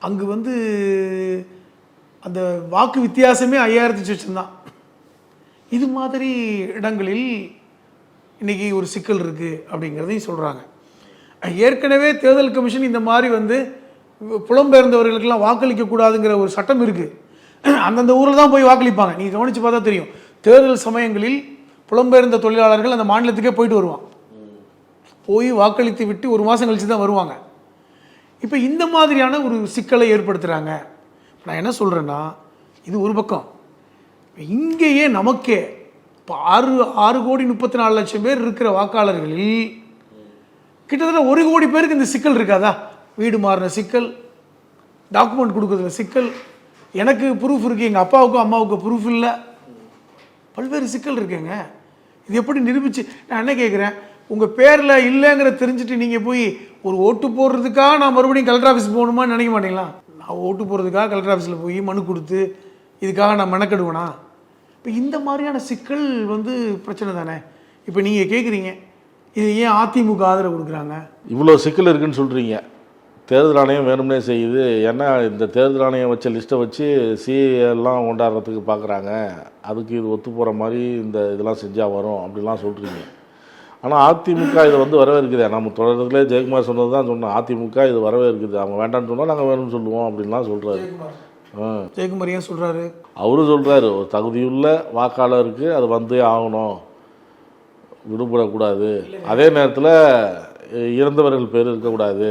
அங்கு வந்து அந்த வாக்கு வித்தியாசமே 5,000 லட்சம் தான். இது மாதிரி இடங்களில் இன்றைக்கி ஒரு சிக்கல் இருக்குது அப்படிங்கிறதையும் சொல்கிறாங்க. ஏற்கனவே தேர்தல் கமிஷன் இந்த மாதிரி வந்து புலம்பெயர்ந்தவர்களுக்கெல்லாம் வாக்களிக்கக்கூடாதுங்கிற ஒரு சட்டம் இருக்குது. அந்தந்த ஊரில் தான் போய் வாக்களிப்பாங்க. நீங்கள் கவனித்து பார்த்தா தெரியும், தேர்தல் சமயங்களில் புலம்பெயர்ந்த தொழிலாளர்கள் அந்த மாநிலத்துக்கே போயிட்டு வருவாங்க, போய் வாக்களித்து விட்டு 1 மாதம் கழித்து தான் வருவாங்க. இப்போ இந்த மாதிரியான ஒரு சிக்கலை ஏற்படுத்துகிறாங்க. நான் என்ன சொல்கிறேன்னா, இது ஒரு பக்கம். இங்கேயே நமக்கே இப்போ 6,34,00,000 பேர் இருக்கிற வாக்காளர்களில் கிட்டத்தட்ட 1 கோடி பேருக்கு இந்த சிக்கல் இருக்காதா? வீடு மாறின சிக்கல், டாக்குமெண்ட் கொடுக்குறதுல சிக்கல், எனக்கு ப்ரூஃப் இருக்குது, எங்கள் அப்பாவுக்கும் அம்மாவுக்கும் ப்ரூஃப் இல்லை, பல்வேறு சிக்கல் இருக்குங்க. இது எப்படி நிரூபிச்சு? நான் என்ன கேட்குறேன், உங்கள் பேரில் இல்லைங்கிற தெரிஞ்சுட்டு நீங்கள் போய் ஒரு ஓட்டு போடுறதுக்காக நான் மறுபடியும் கலெக்டர் ஆஃபீஸ் போகணுமான்னு நினைக்க மாட்டீங்களா? நான் ஓட்டு போடுறதுக்காக கலெக்டர் ஆஃபீஸில் போய் மனு கொடுத்து இதுக்காக நான் மெனக்கெடுவேனா? இப்போ இந்த மாதிரியான சிக்கல் வந்து பிரச்சனை தானே. இப்போ நீங்கள் கேட்குறீங்க இது ஏன் அதிமுக ஆதரவு கொடுக்குறாங்க? இவ்வளோ சிக்கல் இருக்குன்னு சொல்கிறீங்க. தேர்தல் ஆணையம் வேணும்னே செய்யுது. ஏன்னா இந்த தேர்தல் ஆணையம் வச்ச லிஸ்ட்டை வச்சு சிஎல்லாம் கொண்டாடுறதுக்கு பார்க்குறாங்க. அதுக்கு இது ஒத்து போகிற மாதிரி இந்த இதெல்லாம் செஞ்சால் வரும் அப்படிலாம் சொல்கிறீங்க. ஆனால் அதிமுக இதை வந்து வரவேற்குது. நம்ம தொடர்றதுலேயே ஜெயக்குமார் சொன்னது தான் சொன்னோம். அதிமுக இது வரவேற்குது. அவங்க வேண்டாம்னு சொன்னால் நாங்கள் வேணும்னு சொல்லுவோம் அப்படின்லாம் சொல்கிறாரு. ஜெயக்குமார் ஏன் சொல்கிறாரு? அவரும் சொல்கிறாரு, ஒரு தகுதியுள்ள வாக்காளருக்கு அது வந்தே ஆகணும், விடுபடக்கூடாது. அதே நேரத்தில் இறந்தவர்கள் பேர் இருக்கக்கூடாது,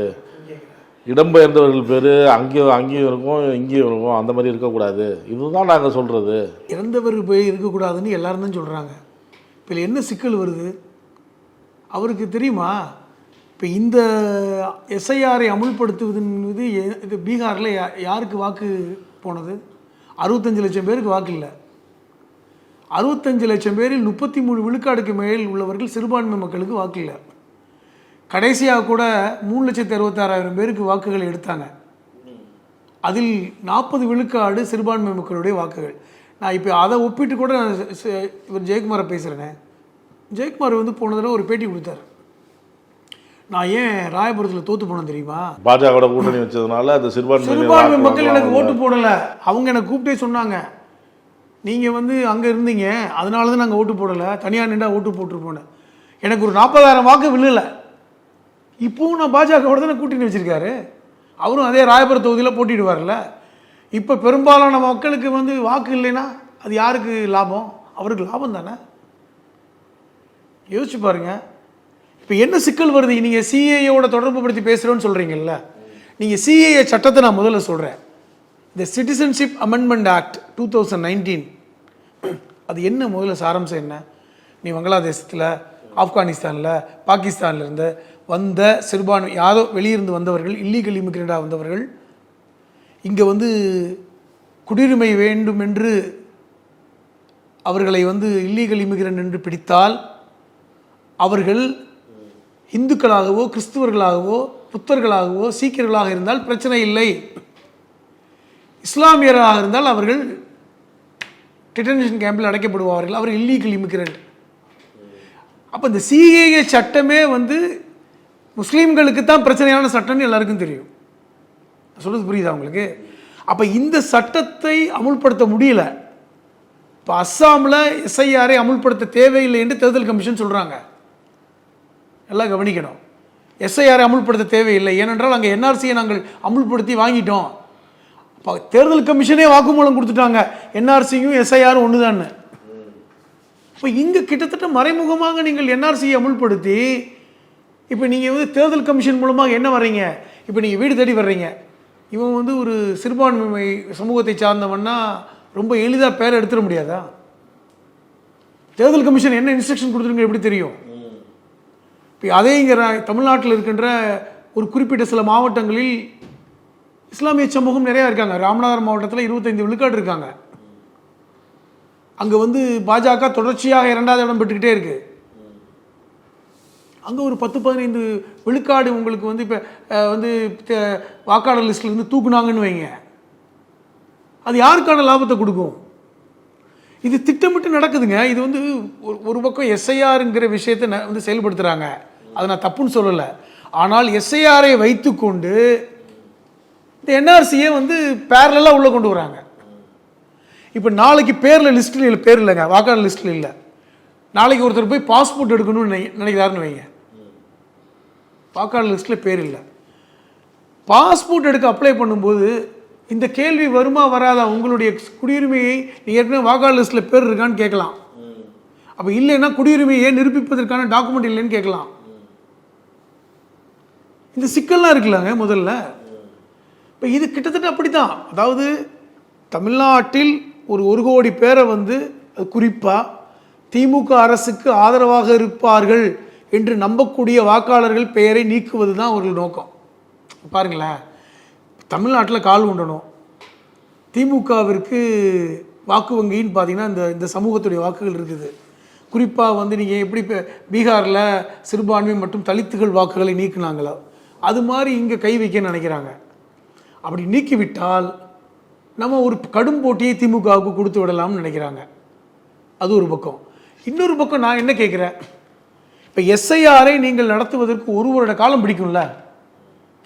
இடம்பெயர்ந்தவர்கள் பேர் அங்கேயும் இருக்கும் இங்கேயும் இருக்கும், அந்த மாதிரி இருக்கக்கூடாது. இதுதான் நாங்கள் சொல்கிறது. இறந்தவர்கள் பேர் இருக்கக்கூடாதுன்னு எல்லாரும் தான் சொல்கிறாங்க. இப்போ என்ன சிக்கல் வருது அவருக்கு தெரியுமா? இப்போ இந்த எஸ்ஐஆரை அமுல்படுத்துவதன் மீது இது பீகாரில் யாருக்கு வாக்கு போனது? 65 லட்சம் பேருக்கு வாக்கு இல்லை. 65 லட்சம் பேரில் 33 விழுக்காடுக்கு மேல் உள்ளவர்கள் சிறுபான்மை மக்களுக்கு வாக்கு இல்லை. கடைசியாக கூட 3,66,000 பேருக்கு வாக்குகள் எடுத்தாங்க. அதில் 40 விழுக்காடு சிறுபான்மை மக்களுடைய வாக்குகள். நான் இப்போ அதை ஒப்பிட்டு கூட இவர் ஜெயக்குமாரை பேசுகிறேனே. ஜெயக்குமார் வந்து போன தடவை ஒரு பேட்டி கொடுத்தார். நான் ஏன் ராயபுரத்தில் தோற்று போனேன் தெரியுமா? பாஜக கூட்டணி வச்சதுனால அந்த சிறுபான்மை மக்கள் எனக்கு ஓட்டு போடலை. அவங்க எனக்கு கூப்பிட்டே சொன்னாங்க, நீங்கள் வந்து அங்கே இருந்தீங்க அதனால தான் நாங்கள் ஓட்டு போடலை, தனியார் நின்றா ஓட்டு போட்டுருப்போன்னு. எனக்கு ஒரு 40,000 வாக்கு விழுலை. இப்போவும் நான் பாஜகவோட தானே கூட்டணி வச்சுருக்காரு. அவரும் அதே ராயபுரம் தொகுதியில் போட்டிடுவார்ல. இப்போ பெரும்பாலான மக்களுக்கு வந்து வாக்கு இல்லைன்னா அது யாருக்கு லாபம்? அவருக்கு லாபம் தானே. யோசிச்சு பாருங்க. இப்போ என்ன சிக்கல் வருது? நீங்கள் சிஏஏவோட தொடர்பு படுத்தி பேசுகிறோன்னு சொல்கிறீங்கல்ல. நீங்கள் சிஏஏ சட்டத்தை நான் முதல்ல சொல்கிறேன். இந்த சிட்டிசன்ஷிப் அமெண்ட்மெண்ட் ஆக்ட் 2019 அது என்ன முதல்ல சாராம்சம் என்ன? நீ வங்களாதேசத்தில், ஆப்கானிஸ்தானில், பாகிஸ்தான்லேருந்து வந்த சிறுபான்மை யாரோ வெளியிருந்து வந்தவர்கள், இல்லீகல் இமிக்ரெண்டாக வந்தவர்கள் இங்கே வந்து குடியுரிமை வேண்டும் என்று அவர்களை வந்து இல்லீகல் இமிக்ரெண்ட் என்று பிடித்தால் அவர்கள் இந்துக்களாகவோ கிறிஸ்துவர்களாகவோ புத்தர்களாகவோ சீக்கியர்களாக இருந்தால் பிரச்சனை இல்லை. இஸ்லாமியராக இருந்தால் அவர்கள் டிடென்ஷன் கேம்பில் அடைக்கப்படுவார்கள். அவர் இல்லீகல் இமிக்ரெண்ட். அப்போ இந்த சிஏஏ சட்டமே வந்து முஸ்லீம்களுக்கு தான் பிரச்சனையான சட்டம்னு எல்லாருக்கும் தெரியும். சொல்றது புரியுதா உங்களுக்கு? அப்போ இந்த சட்டத்தை அமுல்படுத்த முடியல. இப்போ அஸ்ஸாமில் எஸ்ஐஆரை அமுல்படுத்த தேவையில்லை என்று தேர்தல் கமிஷன் சொல்கிறாங்க. எல்லாம் கவனிக்கணும். எஸ்ஐஆரை அமுல்படுத்த தேவையில்லை, ஏனென்றால் அங்கே என்ஆர்சியை நாங்கள் அமுல்படுத்தி வாங்கிட்டோம். அப்போ தேர்தல் கமிஷனே வாக்குமூலம் கொடுத்துட்டாங்க, என்ஆர்சியும் எஸ்ஐஆரும் ஒன்று தான். இப்போ இங்கே கிட்டத்தட்ட மறைமுகமாக நீங்கள் என்ஆர்சியை அமுல்படுத்தி இப்போ நீங்கள் வந்து தேர்தல் கமிஷன் மூலமாக என்ன வர்றீங்க? இப்போ நீங்கள் வீடு தேடி வர்றீங்க. இவன் வந்து ஒரு சிறுபான்மை சமூகத்தை சார்ந்தவன்னா ரொம்ப எளிதாக பேரை எடுத்துட முடியாதா? தேர்தல் கமிஷன் என்ன இன்ஸ்ட்ரக்ஷன் கொடுத்துருங்க எப்படி தெரியும்? இப்போ அதே இங்கே தமிழ்நாட்டில் இருக்கின்ற ஒரு குறிப்பிட்ட சில மாவட்டங்களில் இஸ்லாமிய சமூகம் நிறையா இருக்காங்க. ராமநாதபுரம் மாவட்டத்தில் 25 விழுக்காடு இருக்காங்க. அங்கே வந்து பாஜக தொடர்ச்சியாக 2வது இடம் பெற்றுக்கிட்டே இருக்கு. அங்கே ஒரு 10-15 விழுக்காடு உங்களுக்கு வந்து இப்போ வந்து வாக்காளர் லிஸ்ட்லேருந்து தூக்குனாங்கன்னு வைங்க, அது யாருக்கான லாபத்தை கொடுக்கும்? இது திட்டமிட்டு நடக்குதுங்க. இது வந்து ஒரு பக்கம் எஸ்ஐஆருங்கிற விஷயத்தை வந்து செயல்படுத்துகிறாங்க, அதை நான் தப்புன்னு சொல்லலை. ஆனால் எஸ்ஐஆரை வைத்துக்கொண்டு இந்த என்ஆர்சியை வந்து பேரலாக உள்ளே கொண்டு வராங்க. இப்போ நாளைக்கு பேரில் லிஸ்ட்டில் இல்லை, பேர் இல்லைங்க, வாக்காளர் லிஸ்ட்டில் இல்லை. நாளைக்கு ஒருத்தர் போய் பாஸ்போர்ட் எடுக்கணும்னு நினைக்கிறாருன்னு வைங்க, வாக்காளர் லிஸ்ட்டில் பேர் இல்லை. பாஸ்போர்ட் எடுக்க அப்ளை பண்ணும்போது இந்த கேள்வி வருமா வராதா? உங்களுடைய குடியுரிமையை நீங்கள் ஏற்கனவே வாக்காளர் லிஸ்ட்டில் பேர் இருக்கான்னு கேட்கலாம். அப்போ இல்லைன்னா குடியுரிமையை நிரூபிப்பதற்கான டாக்குமெண்ட் இல்லைன்னு கேட்கலாம். இந்த சிக்கல்லாம் இருக்குல்லங்க முதல்ல. இப்போ இது கிட்டத்தட்ட அப்படி தான். அதாவது தமிழ்நாட்டில் ஒரு 1 கோடி பேரை வந்து குறிப்பாக திமுக அரசுக்கு ஆதரவாக இருப்பார்கள் என்று நம்பக்கூடிய வாக்காளர்கள் பெயரை நீக்குவது தான் அவர்கள் நோக்கம். பாருங்களேன், தமிழ்நாட்டில் கால் உண்டணும். திமுகவிற்கு வாக்கு வங்கின்னு பார்த்தீங்கன்னா இந்த சமூகத்துடைய வாக்குகள் இருக்குது. குறிப்பாக வந்து நீங்கள் எப்படி பீகாரில் சிறுபான்மை மற்றும் தலித்துகள் வாக்குகளை நீக்கினாங்களோ அது மாதிரி இங்கே கை வைக்க நினைக்கிறாங்க. அப்படி நீக்கிவிட்டால் நம்ம ஒரு கடும் போட்டியை திமுகவுக்கு கொடுத்து விடலாம்னு நினைக்கிறாங்க. அது ஒரு பக்கம். இன்னொரு பக்கம் நான் என்ன கேட்குறேன், இப்போ எஸ்ஐஆரை நீங்கள் நடத்துவதற்கு 1 வருட காலம் பிடிக்கும்ல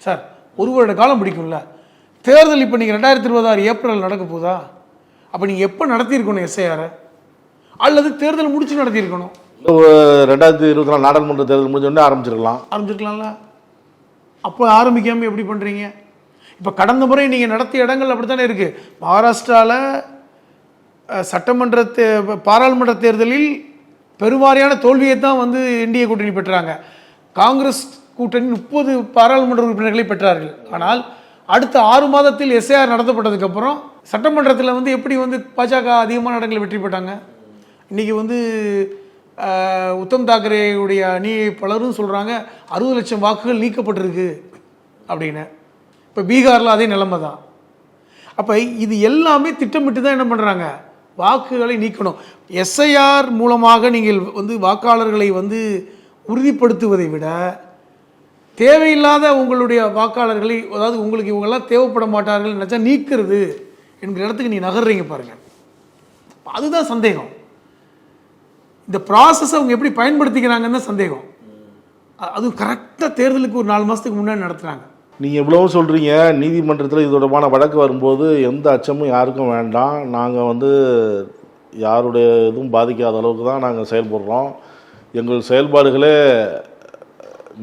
சார், 1 வருட காலம் பிடிக்கும்ல. தேர்தல் இப்போ நீங்கள் 2026 ஏப்ரல் நடக்க போதா? அப்போ நீங்கள் எப்போ நடத்தியிருக்கணும் எஸ்ஐஆரை? அல்லது தேர்தல் முடிச்சு நடத்தியிருக்கணும். 2024 நாடாளுமன்ற தேர்தல் முடிஞ்சோடனே ஆரம்பிச்சிருக்கலாம்ல. அப்போ ஆரம்பிக்காமல் எப்படி பண்ணுறீங்க? இப்போ கடந்த முறை நீங்கள் நடத்திய இடங்கள் அப்படி தானே இருக்குது. மகாராஷ்டிராவில் சட்டமன்ற பாராளுமன்ற தேர்தலில் பெருவாரியான தோல்வியை தான் வந்து என்டிஏ கூட்டணி பெற்றாங்க. காங்கிரஸ் கூட்டணி 30 பாராளுமன்ற உறுப்பினர்களை பெற்றார்கள். ஆனால் அடுத்த 6 மாதத்தில் எஸ்ஐஆர் நடத்தப்பட்டதுக்கப்புறம் சட்டமன்றத்தில் வந்து எப்படி வந்து பாஜக அதிகமான இடங்களில் வெற்றி பெற்றாங்க. இன்றைக்கி வந்து உத்தம் தாக்கரேவுடைய அணியை பலரும் சொல்கிறாங்க 60 லட்சம் வாக்குகள் நீக்கப்பட்டிருக்கு அப்படின்னு. இப்போ பீகாரில் அதே நிலைமை தான். அப்போ இது எல்லாமே திட்டமிட்டு தான் என்ன பண்ணுறாங்க, வாக்குகளை நீக்கணும். எஸ்ஐஆர் மூலமாக நீங்கள் வந்து வாக்காளர்களை வந்து உறுதிப்படுத்துவதை விட தேவையில்லாத உங்களுடைய வாக்காளர்களை, அதாவது உங்களுக்கு இவங்கெல்லாம் தேவைப்பட மாட்டார்கள் நினச்சா நீக்கிறது என்கிற இடத்துக்கு நீ நகர்றீங்க பாருங்கள். அதுதான் சந்தேகம். இந்த ப்ராசஸ் அவங்க எப்படி பயன்படுத்திக்கிறாங்கன்னு தான் சந்தேகம். அதுவும் கரெக்டாக தேர்தலுக்கு ஒரு 4 மாதத்துக்கு முன்னாடி நடத்துகிறாங்க. நீங்கள் இவ்வளவு சொல்கிறீங்க, நீதிமன்றத்தில் இது தொடர்பான வழக்கு வரும்போது எந்த அச்சமும் யாருக்கும் வேண்டாம், நாங்கள் வந்து யாருடைய இதுவும் பாதிக்காத அளவுக்கு தான் நாங்கள் செயல்படுறோம், எங்கள் செயல்பாடுகளே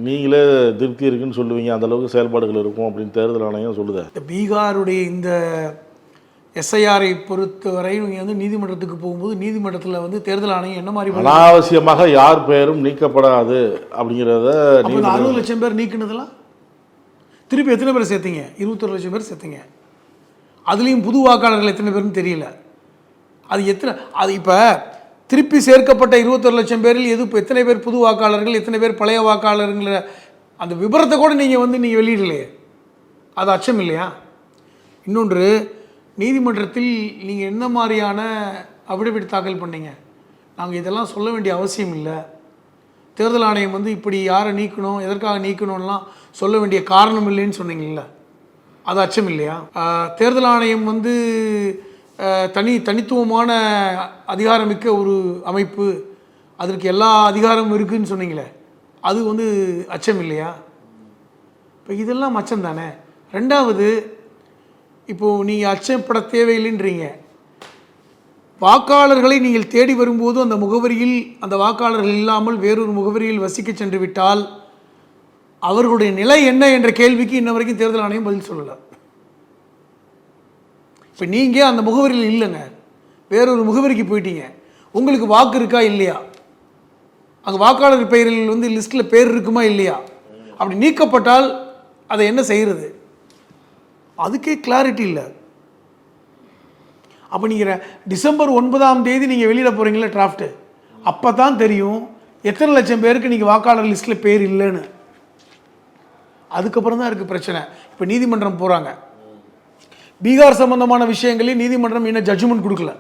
நீங்களே திருப்தி இருக்குன்னு சொல்லுவீங்க, அந்த அளவுக்கு செயல்பாடுகள் இருக்கும் அப்படின்னு தேர்தல் ஆணையம் சொல்லுது. இந்த பீகாருடைய இந்த எஸ்ஐஆரை பொறுத்தவரை நீங்கள் வந்து நீதிமன்றத்துக்கு போகும்போது நீதிமன்றத்தில் வந்து தேர்தல் ஆணையம் என்ன மாதிரி அனாவசியமாக யார் பெயரும் நீக்கப்படாது அப்படிங்கிறத 60 லட்சம் பேர் நீக்கினதெல்லாம் திருப்பி எத்தனை பேர் சேர்த்தீங்க? 21 லட்சம் பேர் சேர்த்தீங்க. அதுலேயும் புது வாக்காளர்கள் எத்தனை பேர்னு தெரியல. அது இப்போ திருப்பி சேர்க்கப்பட்ட 21 லட்சம் பேரில் எத்தனை பேர் புது வாக்காளர்கள், எத்தனை பேர் பழைய வாக்காளருங்கிற அந்த விபரத்தை கூட நீங்கள் வெளியிடலையே. அது அச்சம் இல்லையா? இன்னொன்று, நீதிமன்றத்தில் நீங்கள் என்ன மாதிரியான அபிடவிட் தாக்கல் பண்ணீங்க? நாங்கள் இதெல்லாம் சொல்ல வேண்டிய அவசியம் இல்லை, தேர்தல் ஆணையம் வந்து இப்படி யாரை நீக்கணும், எதற்காக நீக்கணும்லாம் சொல்ல வேண்டிய காரணம் இல்லைன்னு சொன்னீங்கல்ல, அது அச்சம் இல்லையா? தேர்தல் ஆணையம் வந்து தனித்துவமான அதிகாரமிக்க ஒரு அமைப்பு, அதற்கு எல்லா அதிகாரமும் இருக்குதுன்னு சொன்னீங்களே, அது வந்து அச்சம் இல்லையா? இப்போ இதெல்லாம் அச்சம் தானே. ரெண்டாவது, இப்போது நீங்கள் அச்சப்பட தேவையில்லைன்றீங்க. வாக்காளர்களை நீங்கள் தேடி வரும்போது அந்த முகவரியில் அந்த வாக்காளர்கள் இல்லாமல் வேறொரு முகவரியில் வசிக்க சென்று விட்டால் அவர்களுடைய நிலை என்ன என்ற கேள்விக்கு இன்ன வரைக்கும் தேர்தல் ஆணையம் பதில் சொல்லலை. இப்போ நீங்கள் அந்த முகவரியில் இல்லைங்க, வேறொரு முகவரிக்கு போயிட்டீங்க, உங்களுக்கு வாக்கு இருக்கா இல்லையா, அங்கே வாக்காளர் பெயரில் வந்து லிஸ்ட்டில் பேர் இருக்குமா இல்லையா, அப்படி நீக்கப்பட்டால் அதை என்ன செய்கிறது, அதுக்கே கிளாரிட்டி இல்லை. அப்போ நீங்கள் டிசம்பர் 9ஆம் தேதி நீங்கள் வெளியிட போகிறீங்களா டிராஃப்ட்டு, அப்போ தான் தெரியும் எத்தனை லட்சம் பேருக்கு நீங்கள் வாக்காளர் லிஸ்ட்டில் பேர் இல்லைன்னு. அதுக்கப்புறம் தான் இருக்குது பிரச்சனை. இப்போ நீதிமன்றம் போகிறாங்க, பீகார் சம்பந்தமான விஷயங்களையும் நீதிமன்றம் இன்னும் ஜட்ஜ்மெண்ட் கொடுக்கல,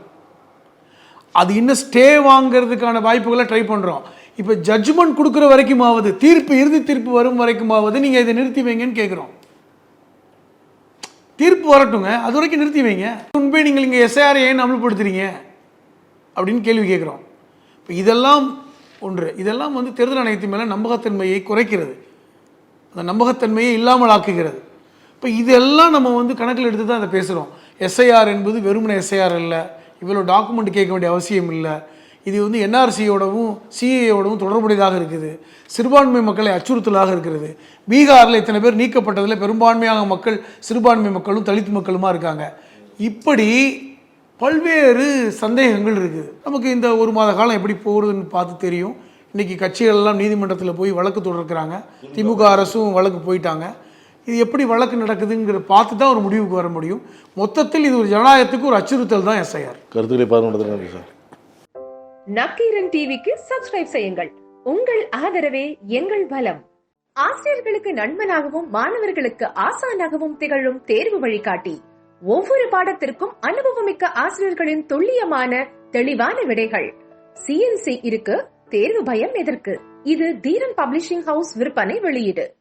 அது இன்னும் ஸ்டே வாங்கிறதுக்கான வாய்ப்புகளை ட்ரை பண்ணுறோம். இப்போ ஜட்ஜ்மெண்ட் கொடுக்குற வரைக்குமாவது, இறுதி தீர்ப்பு வரும் வரைக்குமாவது நீங்கள் இதை நிறுத்தி வைங்கன்னு கேட்குறோம். தீர்ப்பு வரட்டுங்க, அது வரைக்கும் நிறுத்தி வைங்க. முன்பே நீங்கள் இங்கே எஸ்ஐஆரை ஏன் அமல்படுத்துறீங்க அப்படின்னு கேள்வி கேட்குறோம். இப்போ இதெல்லாம் ஒன்று, இதெல்லாம் வந்து தேர்தல் ஆணையத்தின் மேலே நம்பகத்தன்மையை குறைக்கிறது, அந்த நம்பகத்தன்மையை இல்லாமல் ஆக்குகிறது. இப்போ இதெல்லாம் நம்ம வந்து கணக்கில் எடுத்து தான் அதை பேசுகிறோம். எஸ்ஐஆர் என்பது வெறுமனை எஸ்ஐஆர் இல்லை, இவ்வளோ டாக்குமெண்ட் கேட்க வேண்டிய அவசியம் இல்லை. இது வந்து என்ஆர்சியோடவும் சிஏயோடவும் தொடர்புடையதாக இருக்குது, சிறுபான்மை மக்களை அச்சுறுத்தலாக இருக்கிறது. பீகாரில் இத்தனை பேர் நீக்கப்பட்டதில் பெரும்பான்மையாக மக்கள் சிறுபான்மை மக்களும் தலித் மக்களுமா இருக்காங்க. இப்படி பல்வேறு சந்தேகங்கள் இருக்குது. நமக்கு இந்த 1 மாத காலம் எப்படி போகிறதுன்னு பார்த்து தெரியும். இன்றைக்கி கட்சிகள் எல்லாம் நீதிமன்றத்தில் போய் வழக்கு தொடர்க்கிறாங்க, திமுக அரசும் வழக்கு போயிட்டாங்க. இது எப்படி வழக்கு நடக்குதுங்கிற பார்த்து தான் ஒரு முடிவுக்கு வர முடியும். மொத்தத்தில் இது ஒரு ஜனநாயகத்துக்கு ஒரு அச்சுறுத்தல் தான் எஸ்ஐஆர். கருத்துக்களை பார்த்து சார். நக்கீரன் டிவிக்கு சப்ஸ்கிரைப் செய்யுங்கள். உங்கள் ஆதரவே எங்கள் பலம். ஆசிரியர்களுக்கு நண்பனாகவும் மாணவர்களுக்கு ஆசானாகவும் திகழும் தேர்வு வழிகாட்டி. ஒவ்வொரு பாடத்திற்கும் அனுபவமிக்க ஆசிரியர்களின் துல்லியமான தெளிவான விடைகள். CNC இருக்கு, தேர்வு பயம் எதற்கு? இது தீரன் பப்ளிஷிங் ஹவுஸ் விற்பனை வெளியீடு.